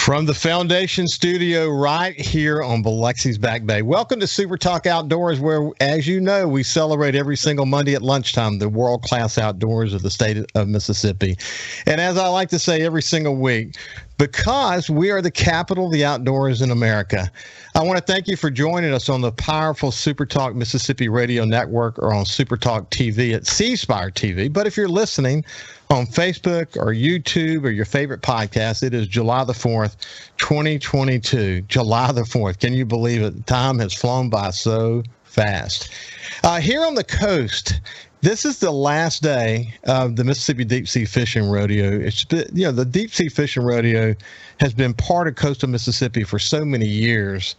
From the Foundation Studio right here on Biloxi's Back Bay. Welcome to Super Talk Outdoors, where, as you know, we celebrate every single Monday at lunchtime the world-class outdoors of the state of Mississippi. And as I like to say every single week, because we are the capital of the outdoors in America, I want to thank you for joining us on the powerful Super Talk Mississippi Radio Network or on Super Talk TV at C-Spire TV. But if you're listening on Facebook or YouTube or your favorite podcast, it is July the 4th, 2022. July the 4th. Can you believe it? Time has flown by so fast. Here on the coast, this is the last day of the Mississippi Deep Sea Fishing Rodeo. It's been, the Deep Sea Fishing Rodeo has been part of coastal Mississippi for so many years.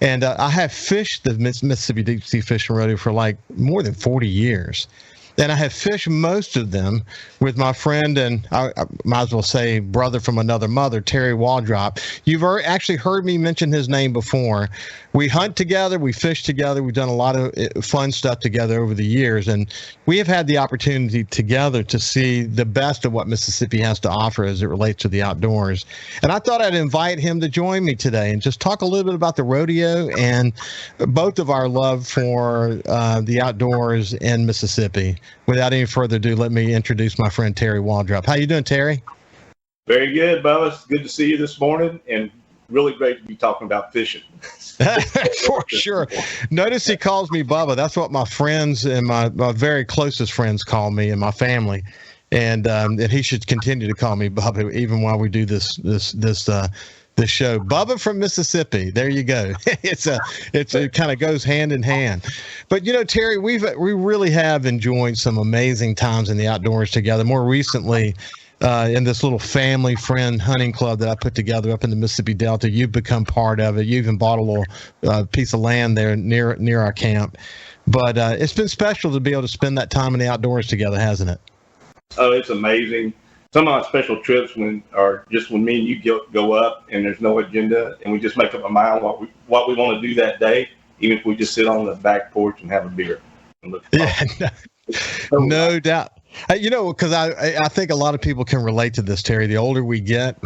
And I have fished the Mississippi Deep Sea Fishing Rodeo for like more than 40 years. And I have fished most of them with my friend, and I might as well say brother from another mother, Terry Waldrop. You've actually heard me mention his name before. We hunt together, we fish together, we've done a lot of fun stuff together over the years, and we have had the opportunity together to see the best of what Mississippi has to offer as it relates to the outdoors. And I thought I'd invite him to join me today and just talk a little bit about the rodeo and both of our love for the outdoors in Mississippi. Without any further ado, let me introduce my friend Terry Waldrop. How you doing, Terry? Very good, Bubba. It's good to see you this morning, and really great to be talking about fishing. For sure. Notice he calls me Bubba. That's what my friends and my very closest friends call me and my family. And he should continue to call me Bubba even while we do this show. Bubba from Mississippi. There you go. It kind of goes hand in hand. But Terry, we really have enjoyed some amazing times in the outdoors together. More recently, in this little family friend hunting club that I put together up in the Mississippi Delta, you've become part of it. You even bought a little piece of land there near our camp. But it's been special to be able to spend that time in the outdoors together, hasn't it? Oh, it's amazing. Some of our special trips are just when me and you go up and there's no agenda and we just make up our mind what we want to do that day, even if we just sit on the back porch and have a beer. No doubt. Because I think a lot of people can relate to this, Terry. The older we get,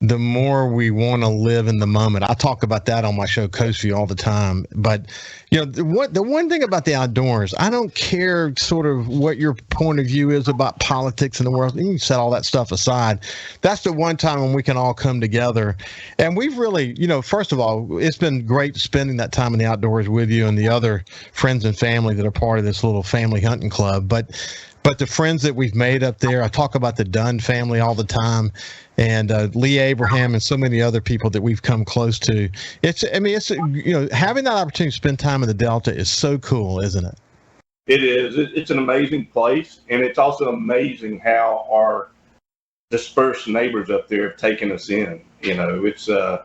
the more we want to live in the moment. I talk about that on my show, Coast View, all the time. But, the one thing about the outdoors, I don't care sort of what your point of view is about politics in the world. You can set all that stuff aside. That's the one time when we can all come together. And we've really, first of all, it's been great spending that time in the outdoors with you and the other friends and family that are part of this little family hunting club. But the friends that we've made up there, I talk about the Dunn family all the time, and Lee Abraham and so many other people that we've come close to. It's having that opportunity to spend time in the Delta is so cool, isn't it? It is. It's an amazing place, and it's also amazing how our dispersed neighbors up there have taken us in. It's the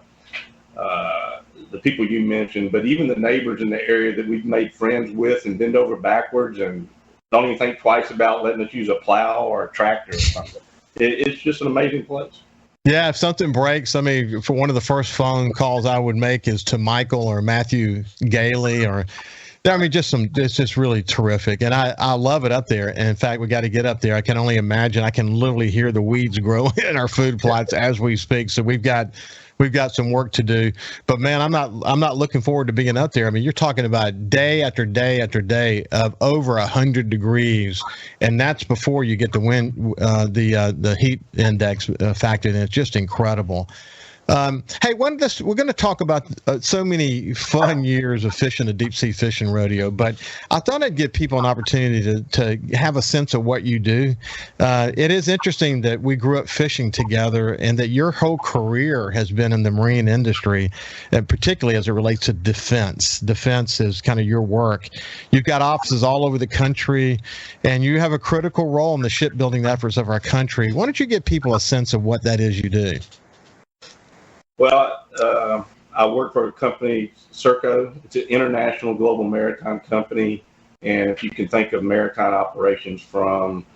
people you mentioned, but even the neighbors in the area that we've made friends with and bend over backwards and don't even think twice about letting us use a plow or a tractor or something. It's just an amazing place. Yeah, if something breaks, for one of the first phone calls I would make is to Michael or Matthew Gailey it's just really terrific. And I love it up there. And in fact, we got to get up there. I can only imagine. I can literally hear the weeds growing in our food plots as we speak. So we've got some work to do. But man, I'm not looking forward to being up there. You're talking about day after day after day of over 100 degrees, and that's before you get the wind, the heat index factor, and it's just incredible. Hey, we're going to talk about so many fun years of fishing the Deep Sea Fishing Rodeo, but I thought I'd give people an opportunity to have a sense of what you do. It is interesting that we grew up fishing together and that your whole career has been in the marine industry, and particularly as it relates to defense. Defense is kind of your work. You've got offices all over the country, and you have a critical role in the shipbuilding efforts of our country. Why don't you give people a sense of what that is you do? Well, I work for a company, Serco. It's an international global maritime company. And if you can think of maritime operations from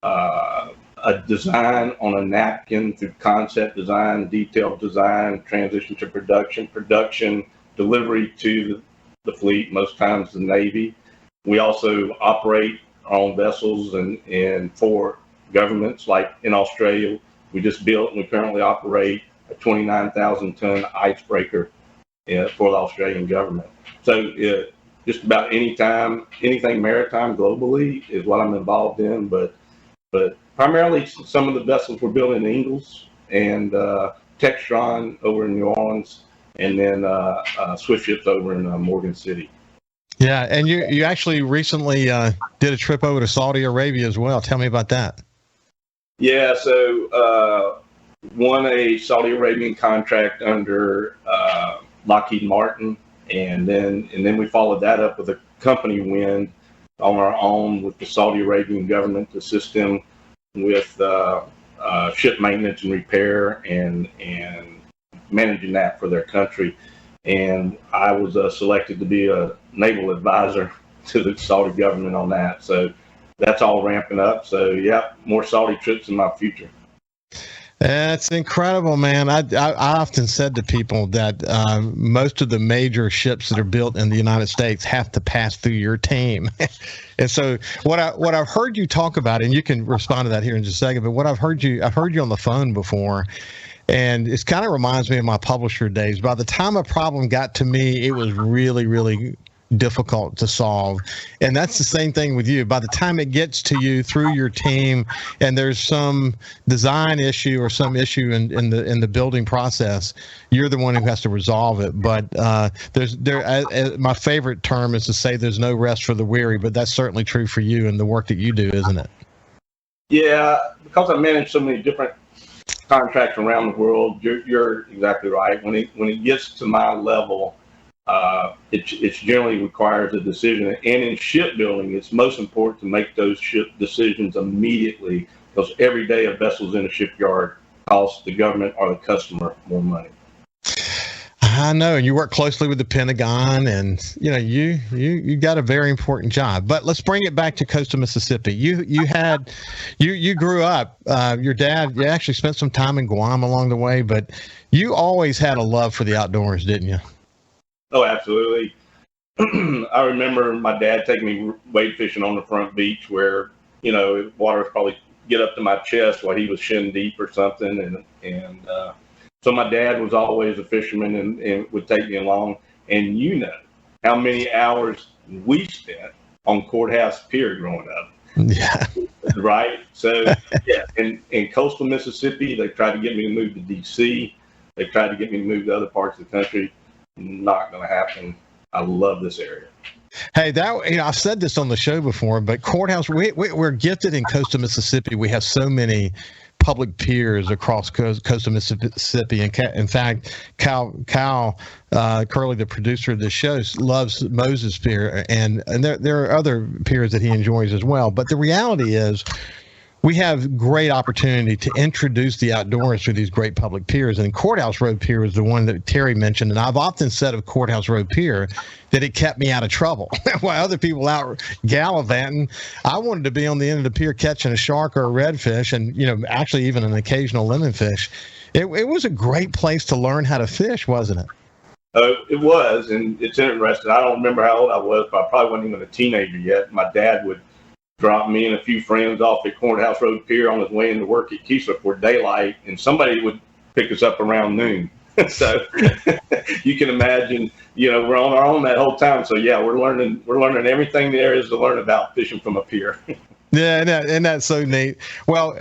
a design on a napkin through concept design, detailed design, transition to production, delivery to the fleet, most times the Navy. We also operate our own vessels and for governments, like in Australia, we just built and we currently operate a 29,000-ton icebreaker for the Australian government. So just about anything maritime globally is what I'm involved in, but primarily some of the vessels we're building in Ingalls and Textron over in New Orleans, and then Swift ships over in Morgan City. Yeah, and you actually recently did a trip over to Saudi Arabia as well. Tell me about that. Yeah, so won a Saudi Arabian contract under Lockheed Martin, and then we followed that up with a company win on our own with the Saudi Arabian government to assist them with ship maintenance and repair and managing that for their country. And I was selected to be a naval advisor to the Saudi government on that. So that's all ramping up. So yeah, more Saudi trips in my future. That's incredible, man. I often said to people that most of the major ships that are built in the United States have to pass through your team. And so what I've heard you talk about, and you can respond to that here in just a second, but what I've heard you on the phone before, and it kind of reminds me of my publisher days. By the time a problem got to me, it was really, really difficult to solve. And that's the same thing with you. By the time it gets to you through your team and there's some design issue or some issue in the building process, you're the one who has to resolve it. But my favorite term is to say there's no rest for the weary, but that's certainly true for you and the work that you do, isn't it? Yeah, because I manage so many different contracts around the world, you're exactly right. When it gets to my level, it generally requires a decision. And in shipbuilding, it's most important to make those ship decisions immediately, because every day a vessel's in a shipyard costs the government or the customer more money. I know, and you work closely with the Pentagon, and you got a very important job. But let's bring it back to coastal Mississippi. You grew up. Your dad, you actually spent some time in Guam along the way, but you always had a love for the outdoors, didn't you? Oh, absolutely. I remember my dad taking me wade fishing on the front beach, where water was probably get up to my chest while he was shin deep or something, and so my dad was always a fisherman and would take me along. And how many hours we spent on Courthouse Pier growing up. Yeah. Right? So, yeah, in coastal Mississippi, they tried to get me to move to D.C. They tried to get me to move to other parts of the country. Not going to happen. I love this area. Hey, I've said this on the show before, but Courthouse, we're gifted in coastal Mississippi. We have so many public piers across coastal Mississippi. And in fact, Cal Curley, the producer of this show, loves Moses Pier, and there are other piers that he enjoys as well. But the reality is, we have great opportunity to introduce the outdoors through these great public piers. And Courthouse Road Pier is the one that Terry mentioned. And I've often said of Courthouse Road Pier that it kept me out of trouble. While other people out gallivanting, I wanted to be on the end of the pier catching a shark or a redfish, and actually even an occasional lemonfish. It was a great place to learn how to fish, wasn't it? It was, and it's interesting. I don't remember how old I was, but I probably wasn't even a teenager yet. My dad would drop me and a few friends off at Courthouse Road Pier on his way into work at Keesler for daylight, and somebody would pick us up around noon. So you can imagine, we're on our own that whole time. So yeah, we're learning everything there is to learn about fishing from a pier. Yeah, and that's so neat. Well,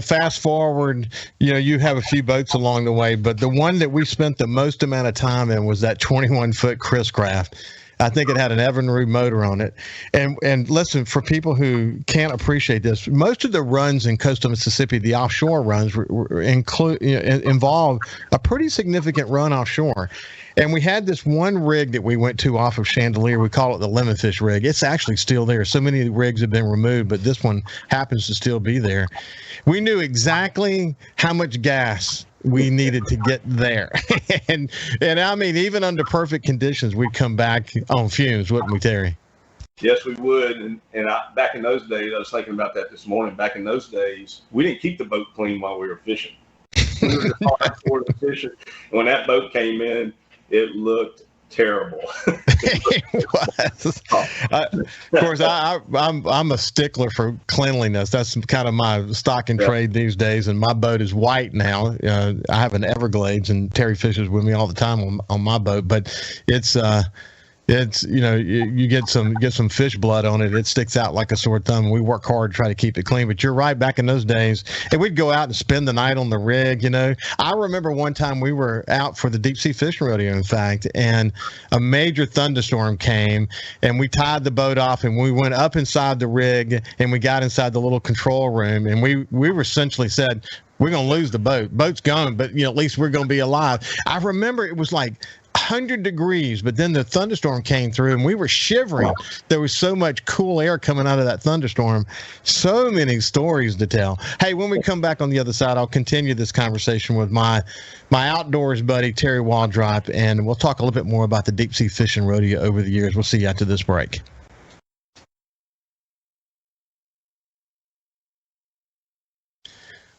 fast forward, you have a few boats along the way, but the one that we spent the most amount of time in was that 21-foot Chris Craft. I think it had an Evinrude motor on it. And listen, for people who can't appreciate this, most of the runs in coastal Mississippi, the offshore runs, involve a pretty significant run offshore. And we had this one rig that we went to off of Chandelier. We call it the Lemonfish rig. It's actually still there. So many rigs have been removed, but this one happens to still be there. We knew exactly how much gas we needed to get there. and I mean, even under perfect conditions, we'd come back on fumes, wouldn't we, Terry? Yes, we would. And back in those days, I was thinking about that this morning. Back in those days, we didn't keep the boat clean while we were fishing. We were just hardcore fishing. When that boat came in, it looked terrible. It was. Of course, I'm a stickler for cleanliness. That's kind of my stock in trade these days. And my boat is white now. I have an Everglades, and Terry fishes with me all the time on my boat. But it's you get some fish blood on it. It sticks out like a sore thumb. We work hard to try to keep it clean. But you're right. Back in those days, and we'd go out and spend the night on the rig. I remember one time we were out for the deep sea fishing rodeo, in fact, and a major thunderstorm came, and we tied the boat off, and we went up inside the rig, and we got inside the little control room, and we were essentially said, we're going to lose the boat. Boat's gone, but at least we're going to be alive. I remember it was like 100 degrees, but then the thunderstorm came through and we were shivering. There was so much cool air coming out of that thunderstorm. So many stories to tell. Hey, when we come back on the other side, I'll continue this conversation with my outdoors buddy, Terry Waldrop, and we'll talk a little bit more about the deep sea fishing rodeo over the years. We'll see you after this break.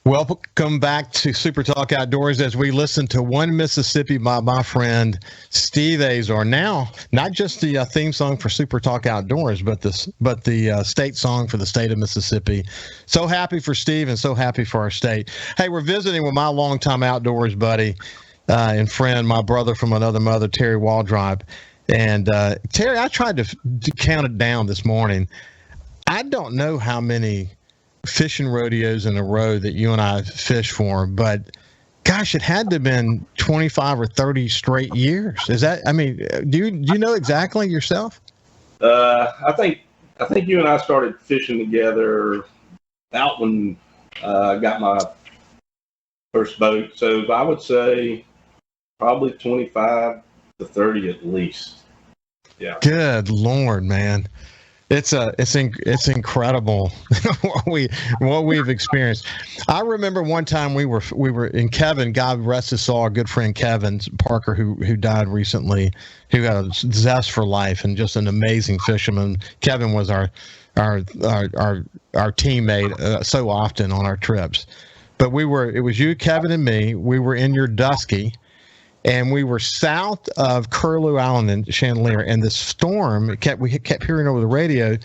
Welcome back to Super Talk Outdoors as we listen to One Mississippi by my friend Steve Azar. Now, not just the theme song for Super Talk Outdoors, but the state song for the state of Mississippi. So happy for Steve and so happy for our state. Hey, we're visiting with my longtime outdoors buddy and friend, my brother from another mother, Terry Waldrop. And Terry, I tried to count it down this morning. I don't know how many fishing rodeos in a row that you and I fish for, but gosh, it had to have been 25 or 30 straight years. Is that, do you know exactly yourself? I think you and I started fishing together out when I got my first boat. So I would say probably 25 to 30 at least. Yeah. Good Lord, man. It's incredible what we've experienced. I remember one time we were in Kevin, God rest his soul, our good friend Kevin Parker, who died recently, who had a zest for life and just an amazing fisherman. Kevin was our teammate so often on our trips. But it was you, Kevin, and me. We were in your Dusky. And we were south of Curlew Island in Chandelier, and the storm we kept hearing over the radio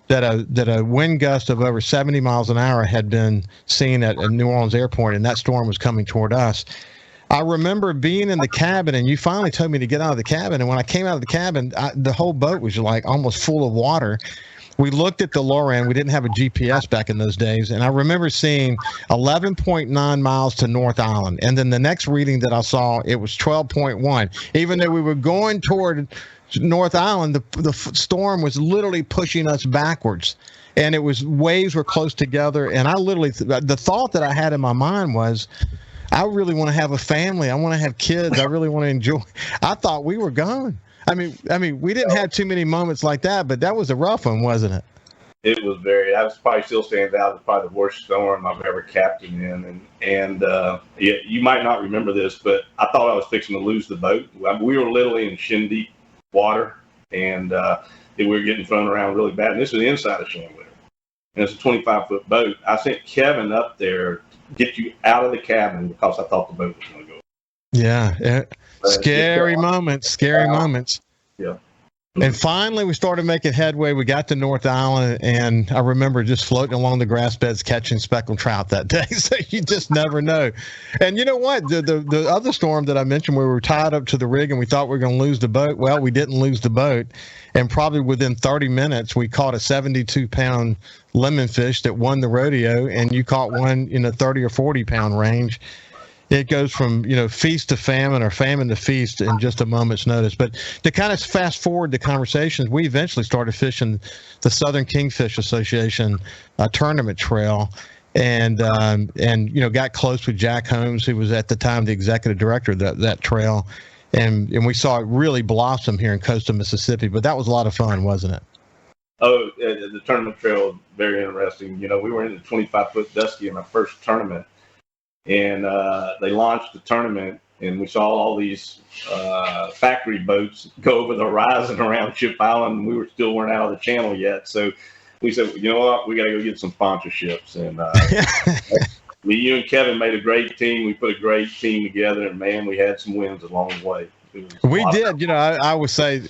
that a wind gust of over 70 miles an hour had been seen at New Orleans Airport, and that storm was coming toward us. I remember being in the cabin, and you finally told me to get out of the cabin. And when I came out of the cabin, the whole boat was like almost full of water. We looked at the LORAN. We didn't have a GPS back in those days. And I remember seeing 11.9 miles to North Island. And then the next reading that I saw, it was 12.1. Even though we were going toward North Island, the storm was literally pushing us backwards. And waves were close together. And I literally, the thought that I had in my mind was, I really want to have a family. I want to have kids. I really want to enjoy. I thought we were gone. I mean, we didn't have too many moments like that, but that was a rough one, wasn't it? It was that was probably still stands out as probably the worst storm I've ever captained in. And you might not remember this, but I thought I was fixing to lose the boat. We were literally in shin deep water, and we were getting thrown around really bad. And this was the inside of Chandelier, and it's a 25-foot boat. I sent Kevin up there to get you out of the cabin because I thought the boat was going to go. Yeah. Scary moments. Yeah. And finally, we started making headway. We got to North Island, and I remember just floating along the grass beds catching speckled trout that day. So you just never know. And you know what? The other storm that I mentioned where we were tied up to the rig and we thought we were going to lose the boat, well, we didn't lose the boat. And probably within 30 minutes, we caught a 72-pound lemonfish that won the rodeo, and you caught one in a 30 or 40-pound range. It goes from, feast to famine or famine to feast in just a moment's notice. But to kind of fast forward the conversations, we eventually started fishing the Southern Kingfish Association tournament trail and got close with Jack Holmes, who was at the time the executive director of that trail. And we saw it really blossom here in coastal Mississippi. But that was a lot of fun, wasn't it? Oh, the tournament trail was very interesting. We were in the 25-foot Dusky in our first tournament. And they launched the tournament, and we saw all these factory boats go over the horizon around Ship Island. We weren't out of the channel yet, so we said, you know what, we got to go get some sponsorships. And you and Kevin made a great team. We put a great team together, and man, we had some wins along the way. We did. I would say,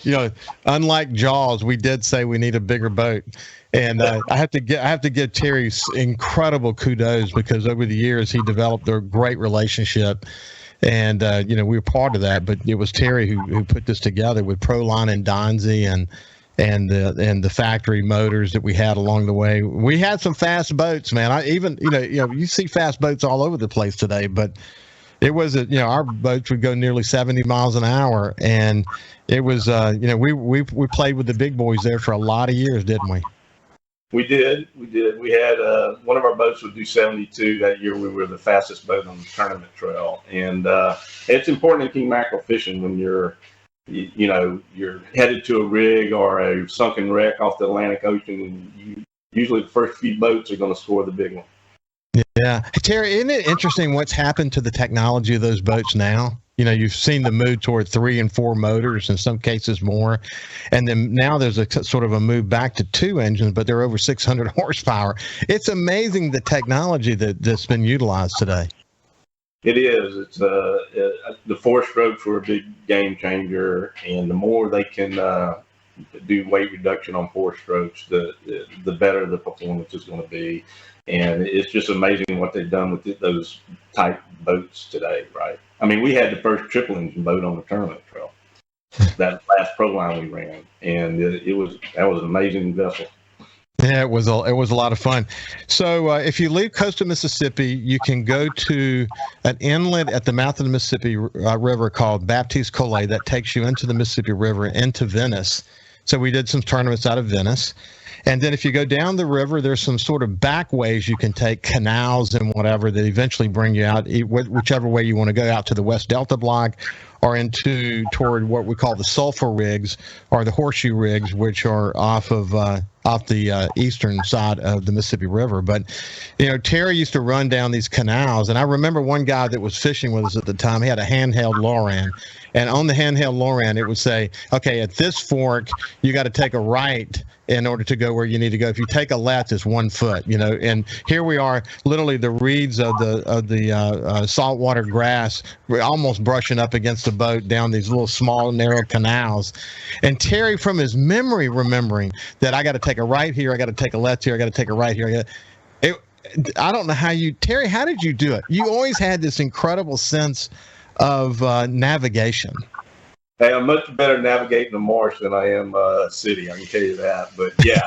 unlike Jaws, we did say we need a bigger boat. And I have to give Terry incredible kudos, because over the years he developed a great relationship. And, we were part of that, but it was Terry who put this together with Proline and Donzi and the factory motors that we had along the way. We had some fast boats, man. You see fast boats all over the place today, but it was, our boats would go nearly 70 miles an hour. And it was, we played with the big boys there for a lot of years, didn't we? We did. We had one of our boats would do 72 that year. We were the fastest boat on the tournament trail, and it's important in king mackerel fishing when you're headed to a rig or a sunken wreck off the Atlantic Ocean, and usually the first few boats are going to score the big one. Yeah, Terry, isn't it interesting what's happened to the technology of those boats now? You've seen the move toward 3 and 4 motors, in some cases more. And then now there's a sort of a move back to 2 engines, but they're over 600 horsepower. It's amazing the technology that's been utilized today. It is. It's the 4 strokes were a big game changer, and the more they can do weight reduction on 4 strokes, the better the performance is going to be. And it's just amazing what they've done with those type boats today, right? I mean, we had the first triple engine boat on the tournament trail, that last pro line we ran, and that was an amazing vessel. Yeah, it was a lot of fun. So if you leave coastal Mississippi, you can go to an inlet at the mouth of the Mississippi River called Baptiste Collet that takes you into the Mississippi River, into Venice. So we did some tournaments out of Venice. And then if you go down the river, there's some sort of back ways you can take, canals and whatever, that eventually bring you out, whichever way you want to go, out to the West Delta Block or toward what we call the sulfur rigs or the horseshoe rigs, which are off the eastern side of the Mississippi River. But, Terry used to run down these canals. And I remember one guy that was fishing with us at the time, he had a handheld Loran. And on the handheld Loran, it would say, okay, at this fork, you got to take a right in order to go where you need to go. If you take a left, it's 1 foot, and here we are, literally the reeds of the saltwater grass, we're almost brushing up against the boat down these little small, narrow canals. And Terry, from his memory, remembering that I got to take a right here, I got to take a left here, I got to take a right here. I don't know Terry, how did you do it? You always had this incredible sense of navigation. Hey, I'm much better navigating the marsh than I am a city, I can tell you that. But yeah,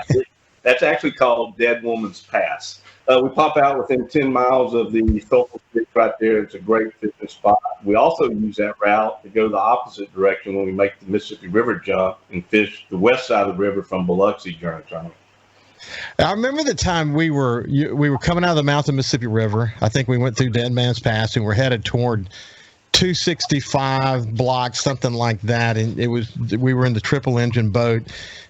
that's actually called Dead Woman's Pass. We pop out within 10 miles of the Sulphur Creek right there. It's a great fishing spot. We also use that route to go the opposite direction when we make the Mississippi River jump and fish the west side of the river from Biloxi during the tournament. I remember the time we were coming out of the mouth of the Mississippi River. I think we went through Dead Man's Pass and we're headed toward 265 blocks, something like that. And we were in the triple engine boat.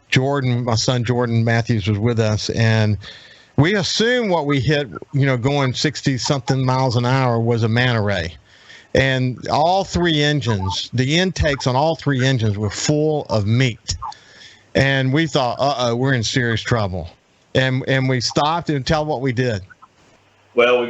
Jordan, my son Jordan Matthews, was with us, and we assumed what we hit, going 60 something miles an hour was a manta ray. And all 3 engines, the intakes on all 3 engines were full of meat. And we thought, we're in serious trouble. And we stopped and tell what we did. Well, we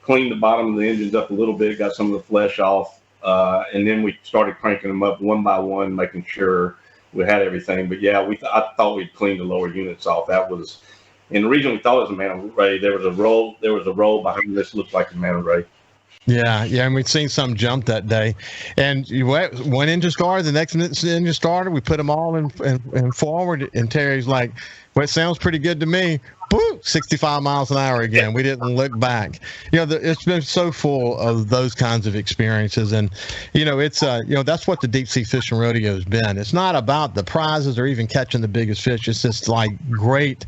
cleaned the bottom of the engines up a little bit, got some of the flesh off, and then we started cranking them up one by one, making sure we had everything. But yeah, I thought we'd cleaned the lower units off. And the reason we thought it was a manta ray, there was a roll behind this, looked like a manta ray. Yeah, and we'd seen some jump that day. And one engine started, the next engine started, we put them all in forward, and Terry's like, well, it sounds pretty good to me. Boom, 65 miles an hour again. We didn't look back. It's been so full of those kinds of experiences. And, it's, that's what the deep sea fishing rodeo has been. It's not about the prizes or even catching the biggest fish. It's just like great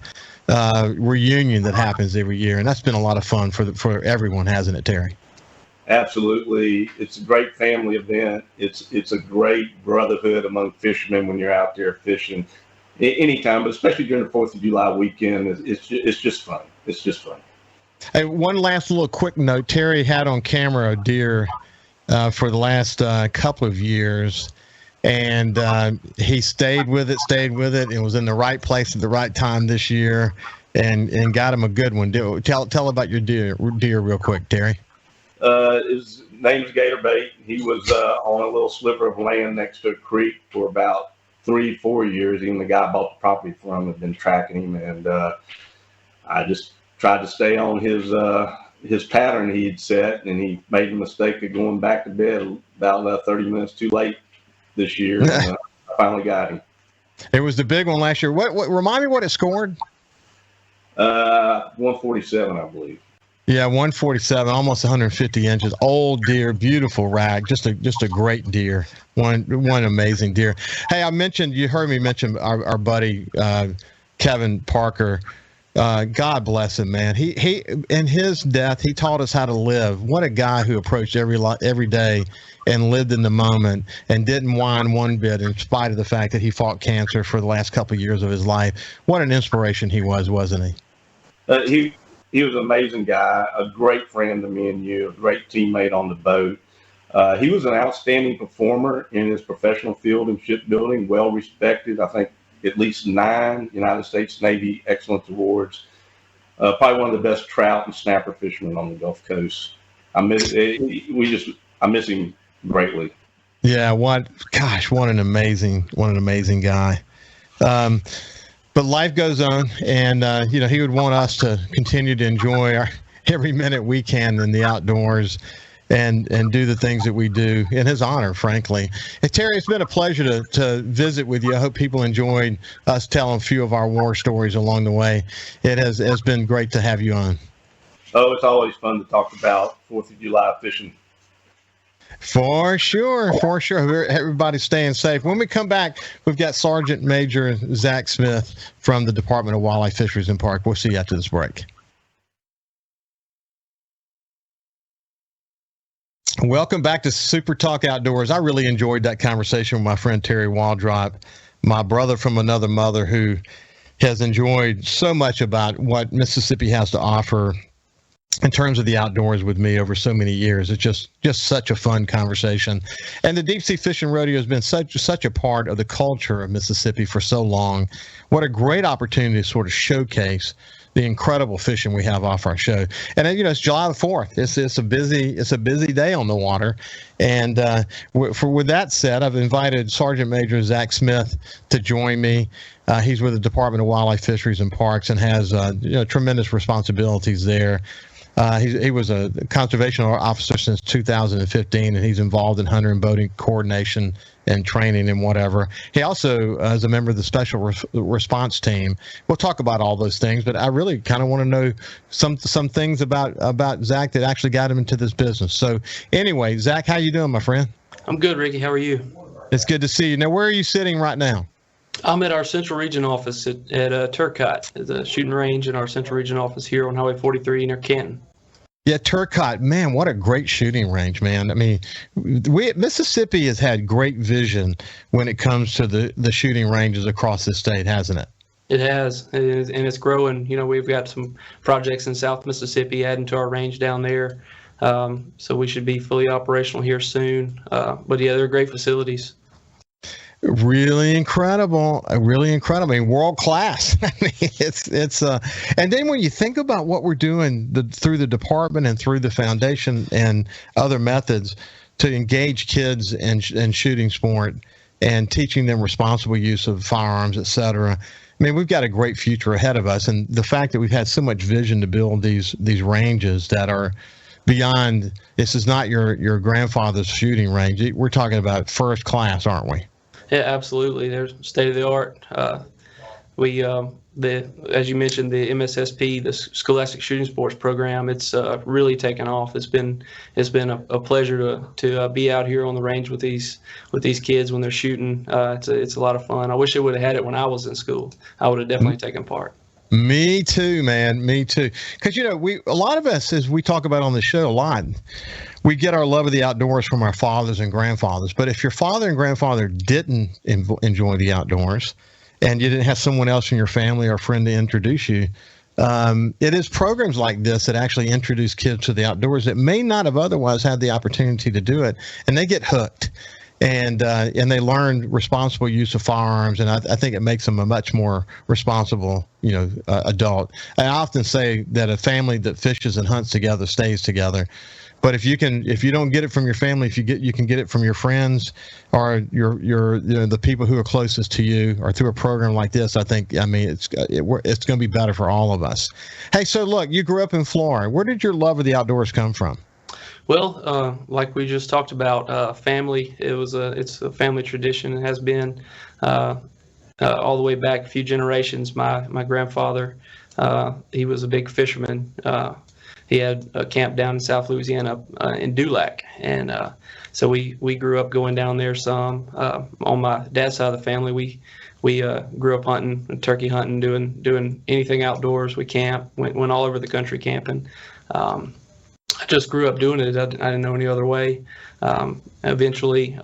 reunion that happens every year. And that's been a lot of fun for everyone, hasn't it, Terry? Absolutely. It's a great family event. It's a great brotherhood among fishermen when you're out there fishing anytime, but especially during the 4th of July weekend. It's just fun. It's just fun. Hey, one last little quick note. Terry had on camera a deer for the last couple of years, and he stayed with it, and was in the right place at the right time this year, and got him a good one. Tell about your deer real quick, Terry. It was name's Gator Bait. He was on a little sliver of land next to a creek for about 3-4 years. Even the guy I bought the property from had been tracking him, and I just tried to stay on his pattern he had set, and he made the mistake of going back to bed about 30 minutes too late this year. And, I finally got him. It was the big one last year. What remind me what it scored? 147, I believe. Yeah, 147, almost 150 inches. Old deer, beautiful rag, just a great deer. One amazing deer. Hey, you heard me mention our buddy Kevin Parker. God bless him, man. He in his death, he taught us how to live. What a guy who approached every day and lived in the moment and didn't whine one bit in spite of the fact that he fought cancer for the last couple of years of his life. What an inspiration he was, wasn't he? He was an amazing guy, a great friend to me and you, a great teammate on the boat. He was an outstanding performer in his professional field in shipbuilding, well respected. I think at least 9 United States Navy Excellence Awards. Probably one of the best trout and snapper fishermen on the Gulf Coast. I miss him greatly. Yeah, what an amazing guy. But life goes on, and he would want us to continue to enjoy every minute we can in the outdoors and do the things that we do in his honor, frankly. And Terry, it's been a pleasure to visit with you. I hope people enjoyed us telling a few of our war stories along the way. It has been great to have you on. Oh, it's always fun to talk about 4th of July fishing. For sure. Everybody's staying safe. When we come back, we've got Sergeant Major Zach Smith from the Department of Wildlife, Fisheries, and Park. We'll see you after this break. Welcome back to Super Talk Outdoors. I really enjoyed that conversation with my friend Terry Waldrop, my brother from another mother who has enjoyed so much about what Mississippi has to offer in terms of the outdoors with me over so many years. It's just such a fun conversation. And the deep sea fishing rodeo has been such a part of the culture of Mississippi for so long. What a great opportunity to sort of showcase the incredible fishing we have off our show. And it's July the 4th. It's a busy day on the water. And with that said, I've invited Sergeant Major Zach Smith to join me. He's with the Department of Wildlife, Fisheries, and Parks and has tremendous responsibilities there. He was a conservation officer since 2015, and he's involved in hunter and boating coordination and training and whatever. He also is a member of the special response team. We'll talk about all those things, but I really kind of want to know some things about Zach that actually got him into this business. So anyway, Zach, how you doing, my friend? I'm good, Ricky. How are you? It's good to see you. Now, where are you sitting right now? I'm at our Central Region office at Turcotte, the shooting range in our Central Region office here on Highway 43 near Canton. Yeah, Turcotte, man, what a great shooting range, man. I mean, Mississippi has had great vision when it comes to the shooting ranges across the state, hasn't it? It has, and it's growing. We've got some projects in South Mississippi adding to our range down there, so we should be fully operational here soon. But yeah, they're great facilities. Really incredible. I mean, world class. I mean, it's and then when you think about what we're doing through the department and through the foundation and other methods to engage kids in shooting sport and teaching them responsible use of firearms, et cetera. I mean, we've got a great future ahead of us. And the fact that we've had so much vision to build these ranges that are beyond, this is not your grandfather's shooting range. We're talking about first class, aren't we? Yeah, absolutely. They're state of the art. As you mentioned, the MSSP, the Scholastic Shooting Sports Program, it's really taken off. It's been a pleasure to be out here on the range with these kids when they're shooting. It's a lot of fun. I wish I would have had it when I was in school. I would have definitely taken part. Me too, man. Me too. Because a lot of us, as we talk about on the show a lot, we get our love of the outdoors from our fathers and grandfathers. But if your father and grandfather didn't enjoy the outdoors, and you didn't have someone else in your family or friend to introduce you, it is programs like this that actually introduce kids to the outdoors that may not have otherwise had the opportunity to do it, and they get hooked. And they learn responsible use of firearms, and I think it makes them a much more responsible, adult. I often say that a family that fishes and hunts together stays together, But if you don't get it from your family, you can get it from your friends or the people who are closest to you, or through a program like this. I mean, it's going to be better for all of us. Hey, so look, you grew up in Florida. Where did your love of the outdoors come from? Well, like we just talked about, family. It's a family tradition. It has been all the way back a few generations. My grandfather, he was a big fisherman. He had a camp down in South Louisiana in Dulac, and so we grew up going down there some. On my dad's side of the family, we grew up hunting, turkey hunting, doing anything outdoors. We went all over the country camping. I just grew up doing it. I didn't know any other way. Eventually,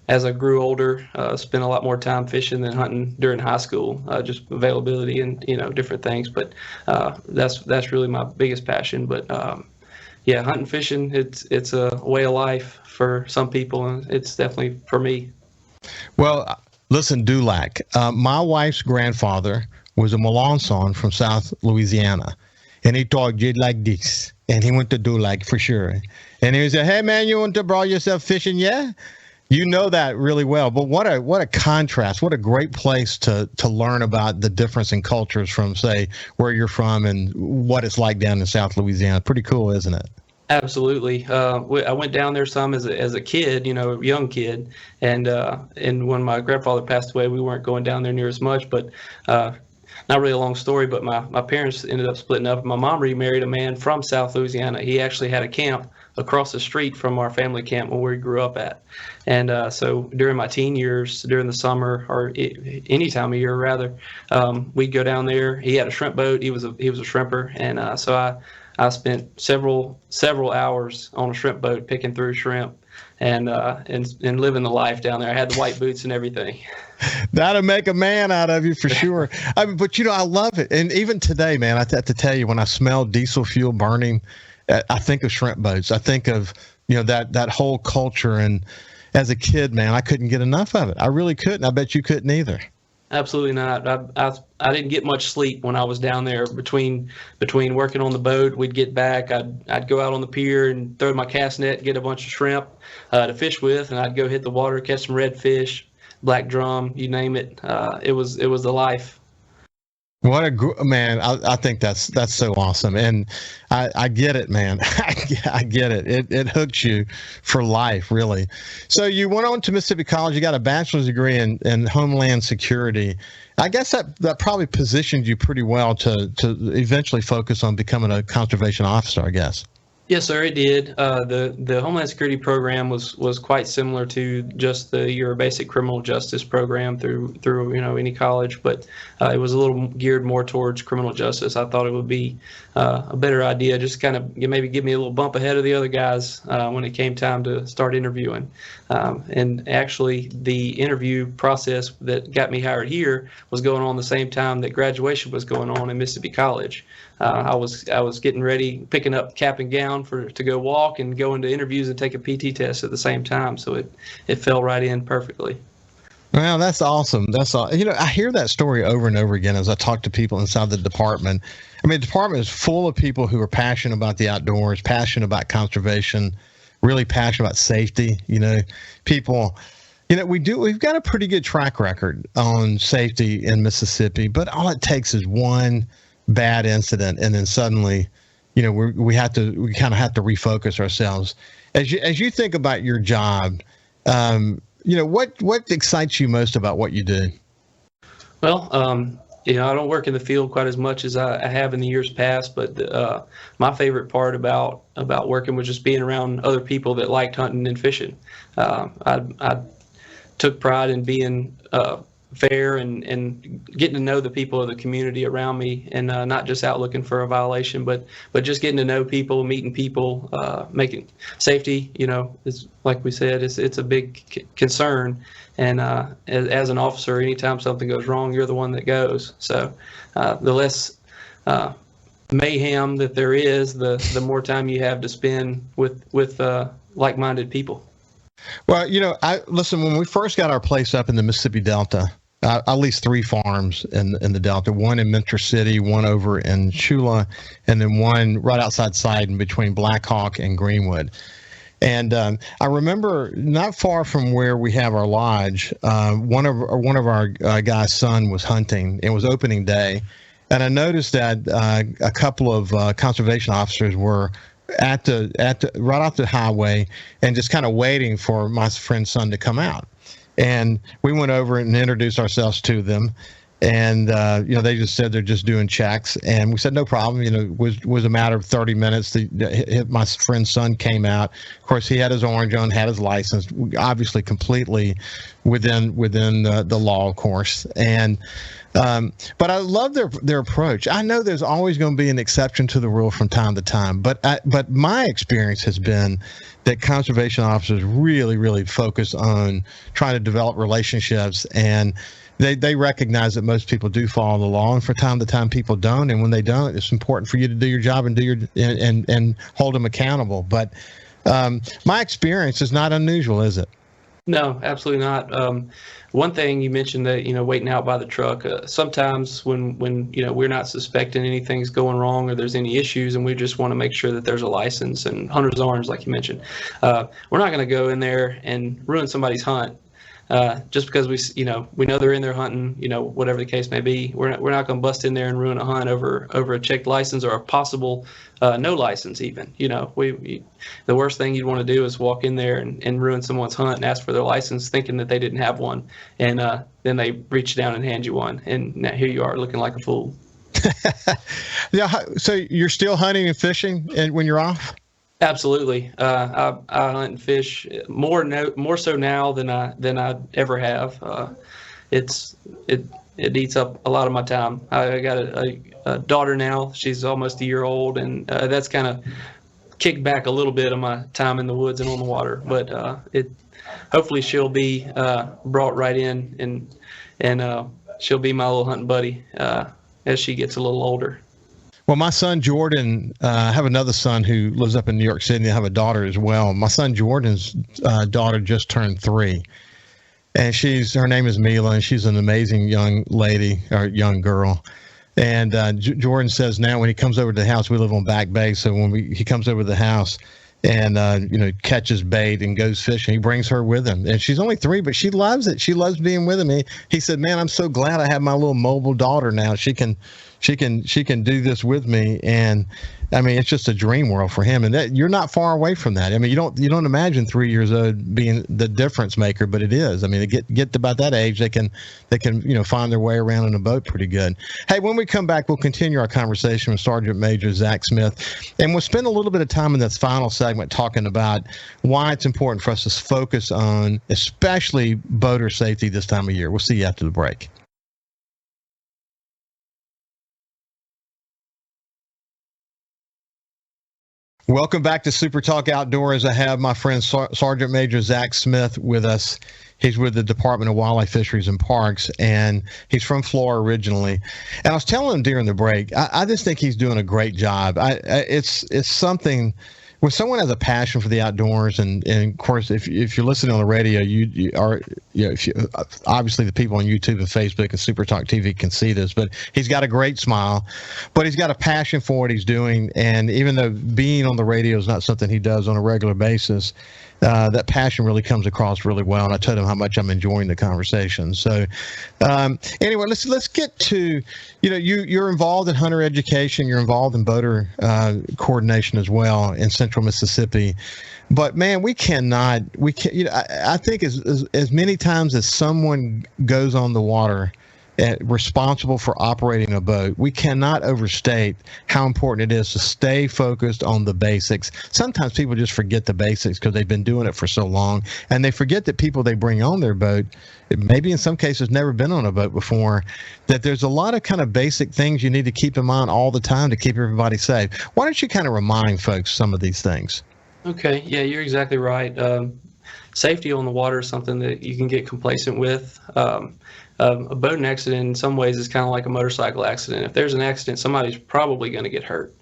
as I grew older, spent a lot more time fishing than hunting during high school, just availability and different things. But that's really my biggest passion. But yeah, hunting, fishing, it's a way of life for some people, and it's definitely for me. Well, listen, Dulac. My wife's grandfather was a Melanson from South Louisiana, and he talked just like this. And he went to Dulac for sure. And he said, "Hey man, you want to brawl yourself fishing? Yeah." You know that really well. But what a contrast, what a great place to learn about the difference in cultures from, say, where you're from and what it's like down in South Louisiana. Pretty cool, isn't it? Absolutely. I went down there some as a kid, a young kid, and when my grandfather passed away, we weren't going down there near as much. But not really a long story, but my parents ended up splitting up. My mom remarried a man from South Louisiana. He actually had a camp across the street from our family camp where we grew up at. And so during my teen years, during the summer, or any time of year rather, we'd go down there. He had a shrimp boat. He was a shrimper, and so I spent several hours on a shrimp boat picking through shrimp and living the life down there. I had the white boots and everything. That'll make a man out of you for sure. I mean, but I love it. And even today, man, I have to tell you, when I smell diesel fuel burning, I think of shrimp boats. I think of that whole culture. And as a kid, man, I couldn't get enough of it. I really couldn't. I bet you couldn't either. Absolutely not. I didn't get much sleep when I was down there. Between working on the boat, we'd get back. I'd go out on the pier and throw my cast net, get a bunch of shrimp to fish with, and I'd go hit the water, catch some redfish, black drum, you name it. It was the life. What a man! I think that's so awesome, and I get it, man. I get it. It hooks you for life, really. So you went on to Mississippi College. You got a bachelor's degree in Homeland Security. I guess that probably positioned you pretty well to eventually focus on becoming a conservation officer, I guess. Yes, sir, it did. The Homeland Security program was quite similar to just your basic criminal justice program through any college, but it was a little geared more towards criminal justice. I thought it would be a better idea, just kind of maybe give me a little bump ahead of the other guys when it came time to start interviewing. And actually, the interview process that got me hired here was going on the same time that graduation was going on in Mississippi College. I was getting ready, picking up cap and gown to go walk and go into interviews and take a PT test at the same time. So it fell right in perfectly. Well, that's awesome. That's all. I hear that story over and over again as I talk to people inside the department. I mean, the department is full of people who are passionate about the outdoors, passionate about conservation, really passionate about safety. People. We've got a pretty good track record on safety in Mississippi, but all it takes is one bad incident, and then suddenly, we kind of have to refocus ourselves. As you think about your job, what excites you most about what you do? Well, I don't work in the field quite as much as I have in the years past, but my favorite part about working was just being around other people that liked hunting and fishing. I took pride in being fair and getting to know the people of the community around me, and not just out looking for a violation, but just getting to know people, meeting people, making safety, is, like we said, it's a big concern. And as an officer, anytime something goes wrong, you're the one that goes. So the less mayhem that there is, the more time you have to spend with like-minded people. Well, listen, when we first got our place up in the Mississippi Delta, at least 3 farms in the Delta, one in Mentor City, one over in Chula, and then one right outside Sidon between Blackhawk and Greenwood. And I remember not far from where we have our lodge, one of our guys' son was hunting. It was opening day, and I noticed that a couple of conservation officers were at the right off the highway and just kind of waiting for my friend's son to come out. And we went over and introduced ourselves to them. And, they just said they're just doing checks. And we said, no problem. It was a matter of 30 minutes. My friend's son came out. Of course, he had his orange on, had his license, obviously completely within the law, of course. And but I love their approach. I know there's always going to be an exception to the rule from time to time. But my experience has been that conservation officers really, really focus on trying to develop relationships, and they recognize that most people do follow the law, and from time to time people don't. And when they don't, it's important for you to do your job and and hold them accountable. But my experience is not unusual, is it? No, absolutely not. One thing you mentioned that, waiting out by the truck, sometimes when we're not suspecting anything's going wrong or there's any issues and we just want to make sure that there's a license and hunter's orange, like you mentioned, we're not going to go in there and ruin somebody's hunt. Just because we know they're in there hunting, whatever the case may be, we're not going to bust in there and ruin a hunt over a checked license or a possible no license even. The worst thing you'd want to do is walk in there and ruin someone's hunt and ask for their license thinking that they didn't have one, and then they reach down and hand you one, and now here you are looking like a fool. Yeah. So you're still hunting and fishing and when you're off? Absolutely. I hunt and fish more so now than I ever have. It eats up a lot of my time. I got a daughter now. She's almost a year old, and that's kind of kicked back a little bit of my time in the woods and on the water. But hopefully she'll be brought right in, and she'll be my little hunting buddy as she gets a little older. Well, my son Jordan, I have another son who lives up in New York City. I have a daughter as well. My son Jordan's daughter just turned 3, and her name is Mila, and she's an amazing young lady or young girl. And Jordan says now when he comes over to the house, we live on Back Bay, so when he comes over to the house and catches bait and goes fishing, he brings her with him. And she's only 3, but she loves it. She loves being with him. He said, "Man, I'm so glad I have my little mobile daughter now. She can do this with me." And I mean, it's just a dream world for him. And that you're not far away from that. I mean, you don't imagine 3 years old being the difference maker, but it is. I mean, they get to about that age, they can find their way around in a boat pretty good. Hey, when we come back, we'll continue our conversation with Sergeant Major Zach Smith, and we'll spend a little bit of time in this final segment talking about why it's important for us to focus on, especially boater safety this time of year. We'll see you after the break. Welcome back to Super Talk Outdoors. I have my friend Sergeant Major Zach Smith with us. He's with the Department of Wildlife, Fisheries, and Parks, and he's from Florida originally. And I was telling him during the break, I just think he's doing a great job. It's something when someone has a passion for the outdoors, and of course, if you're listening on the radio, obviously the people on YouTube and Facebook and Super Talk TV can see this, but he's got a great smile, but he's got a passion for what he's doing. And even though being on the radio is not something he does on a regular basis, that passion really comes across really well. And I told him how much I'm enjoying the conversation. So anyway, let's get to, you're involved in hunter education. You're involved in boater coordination as well in Central Mississippi. But man, I think as many times as someone goes on the water responsible for operating a boat, we cannot overstate how important it is to stay focused on the basics. Sometimes people just forget the basics because they've been doing it for so long, and they forget that people they bring on their boat, maybe in some cases never been on a boat before, that there's a lot of kind of basic things you need to keep in mind all the time to keep everybody safe. Why don't you kind of remind folks some of these things? Okay, yeah, you're exactly right. Safety on the water is something that you can get complacent with. A boating accident in some ways is kind of like a motorcycle accident. If there's an accident, somebody's probably going to get hurt.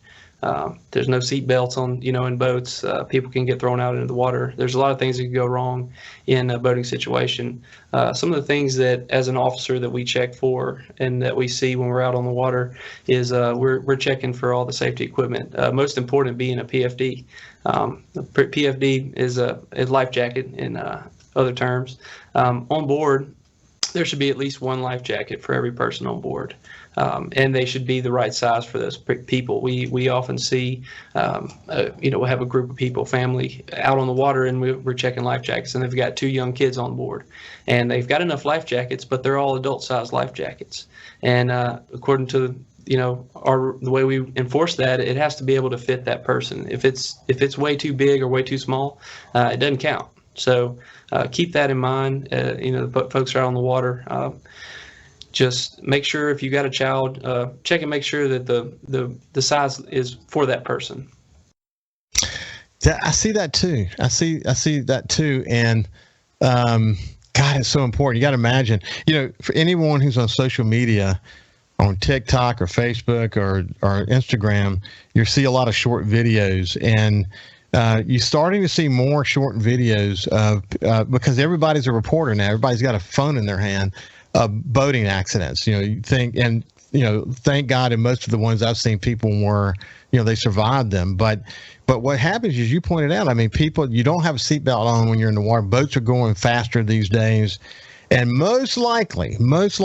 There's no seat belts on, in boats. People can get thrown out into the water. There's a lot of things that can go wrong in a boating situation. Some of the things that, as an officer, that we check for and that we see when we're out on the water is we're checking for all the safety equipment. Most important being a PFD. The PFD is a life jacket in other terms. On board, there should be at least one life jacket for every person on board. And they should be the right size for those people. We often see, we'll have a group of people, family, out on the water, and we're checking life jackets, and they've got 2 young kids on board, and they've got enough life jackets, but they're all adult-sized life jackets. And according to the way we enforce that, it has to be able to fit that person. If it's way too big or way too small, it doesn't count. So keep that in mind. The folks are out on the water. Just make sure if you got a child, check and make sure that the size is for that person. I see that too. I see that too. And God, it's so important. You got to imagine, for anyone who's on social media, on TikTok or Facebook or Instagram, you see a lot of short videos, and you're starting to see more short videos because everybody's a reporter now. Everybody's got a phone in their hand. Boating accidents, you think, and thank God, in most of the ones I've seen, people were, they survived them. But what happens is, you pointed out, people, you don't have a seatbelt on when you're in the water. Boats are going faster these days, and most likely, unless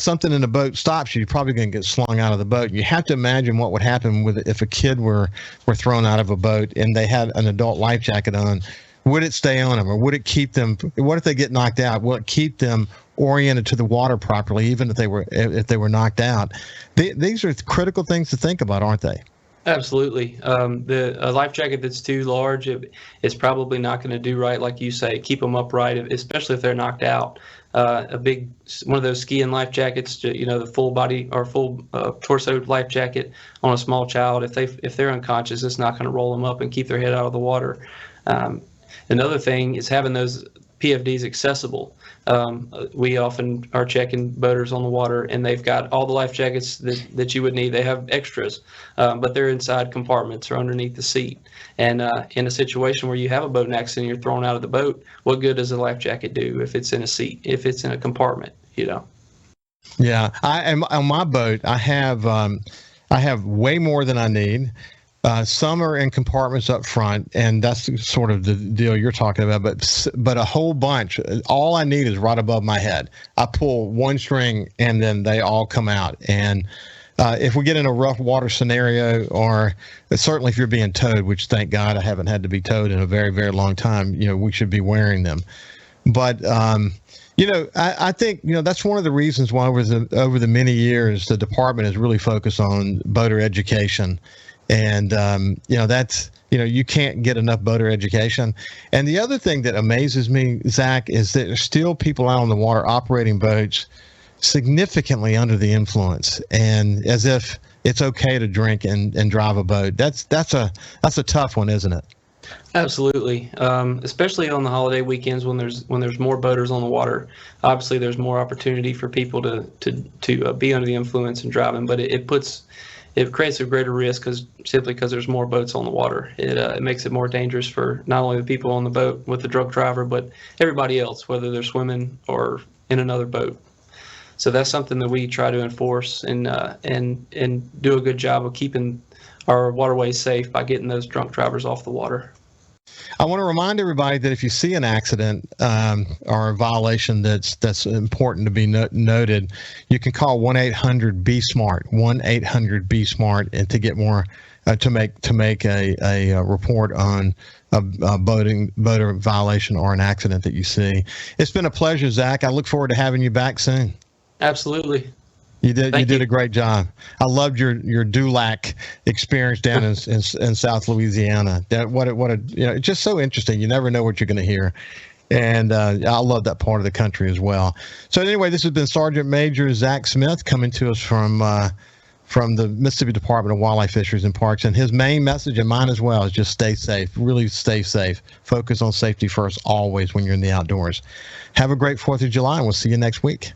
something in the boat stops you, you're probably going to get slung out of the boat. You have to imagine what would happen if a kid were thrown out of a boat and they had an adult life jacket on. Would it stay on them, or would it keep them? What if they get knocked out? Will it keep them oriented to the water properly, even if they were knocked out? These are critical things to think about, aren't they? Absolutely. A life jacket that's too large, it's probably not going to do right, like you say. Keep them upright, especially if they're knocked out. A big one of those skiing life jackets, the full body or full torso life jacket on a small child. If they're unconscious, it's not going to roll them up and keep their head out of the water. Another thing is having those PFDs accessible. We often are checking boaters on the water, and they've got all the life jackets that you would need. They have extras, but they're inside compartments or underneath the seat. And in a situation where you have a boating accident, you're thrown out of the boat, what good does a life jacket do if it's in a seat, if it's in a compartment, Yeah, on my boat, I have way more than I need. Some are in compartments up front, and that's sort of the deal you're talking about. But a whole bunch, all I need is right above my head. I pull one string, and then they all come out. And if we get in a rough water scenario, or certainly if you're being towed, which thank God I haven't had to be towed in a very, very long time, we should be wearing them. But I think that's one of the reasons why over the many years the department has really focused on boater education. And, that's, you can't get enough boater education. And the other thing that amazes me, Zach, is that there's still people out on the water operating boats significantly under the influence, and as if it's okay to drink and drive a boat. That's a tough one, isn't it? Absolutely, especially on the holiday weekends when there's more boaters on the water. Obviously, there's more opportunity for people to be under the influence and driving, but it creates a greater risk simply because there's more boats on the water. It makes it more dangerous for not only the people on the boat with the drunk driver, but everybody else, whether they're swimming or in another boat. So that's something that we try to enforce and do a good job of keeping our waterways safe by getting those drunk drivers off the water. I want to remind everybody that if you see an accident or a violation that's important to be noted, you can call 1-800-BE-SMART, 1-800-BE-SMART, and to get more to make a report on a boater violation or an accident that you see. It's been a pleasure, Zach. I look forward to having you back soon. Absolutely. You did a great job. I loved your Dulac experience down in South Louisiana. It's just so interesting. You never know what you're going to hear. And I love that part of the country as well. So anyway, this has been Sergeant Major Zach Smith coming to us from the Mississippi Department of Wildlife, Fisheries, and Parks. And his main message, and mine as well, is just stay safe. Really stay safe. Focus on safety first always when you're in the outdoors. Have a great 4th of July, and we'll see you next week.